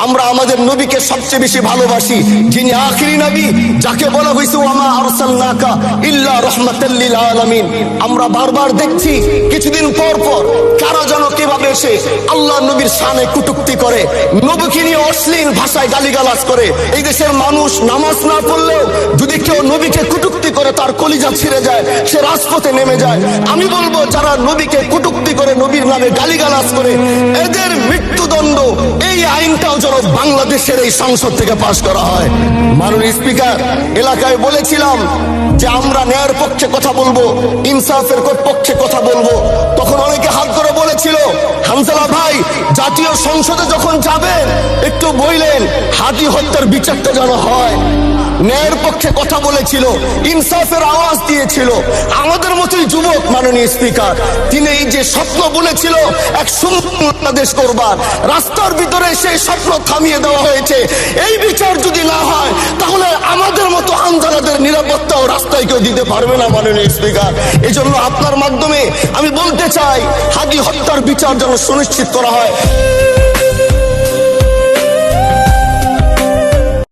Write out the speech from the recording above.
আমরা আমাদের নবীকে সবচেয়ে বেশি ভালোবাসি, যিনি আখিরি নবী, যাকে বলা হয়েছে ওয়ামা আরসালনাকা ইল্লা রাহমাতাল লিল আলামিন। আমরা বারবার দেখছি কিছুদিন পর পর কারা যেন কিভাবে এসে আল্লাহ নবীর শানে কটূক্তি করে, নবীকে নিয়ে অশ্লীল ভাষায় গালিগালাজ করে। এই দেশের মানুষ নামাজ না পড়লেও যদি কেউ নবীকে কটূক্তি করে তার কলিজা ছিঁড়ে যায়, সে রাজপথে নেমে যায়। আমি বলবো যারা নবীকে কটূক্তি করে, নবীর নামে গালিগালাজ করে, এদের মৃত্যুদণ্ড, এই আইনটাও যেন বাংলাদেশের এই সংসদ থেকে পাশ করা হয়। মাননীয় স্পিকার, এলাকায় বলেছিলাম যে আমরা ন্যায়ের পক্ষে কথা বলবো, ইনসাফের পক্ষে কথা বলবো। তখন অনেকে হাত ধরে বলেছিল, হামজালা ভাই জাতীয় সংসদে যখন যাবেন একটু বললেন হাদি হত্যার বিচারটা যেন হয়। ন্যায়ের পক্ষে কথা বলেছিল, ইনসাফের আওয়াজ দিয়েছিল। আমাদের মতোই যুবক মাননীয় স্পিকার, তিনি এই যে স্বপ্ন বলেছিল এক সুন্দর বাংলাদেশ করবার, রাস্তার ভিতরে সেই স্বপ্ন থামিয়ে দেওয়া হয়েছে। এই বিচার যদি না হয় তাহলে আমাদের মতো হামজালাদের নিরাপত্তাও রাস্তায় কেউ দিতে পারবে না মাননীয় স্পিকার। এই জন্য আপনার মাধ্যমে আমি বলতে চাই, হাদি হত্যার বিচার যেন সুনিশ্চিত করা হয়।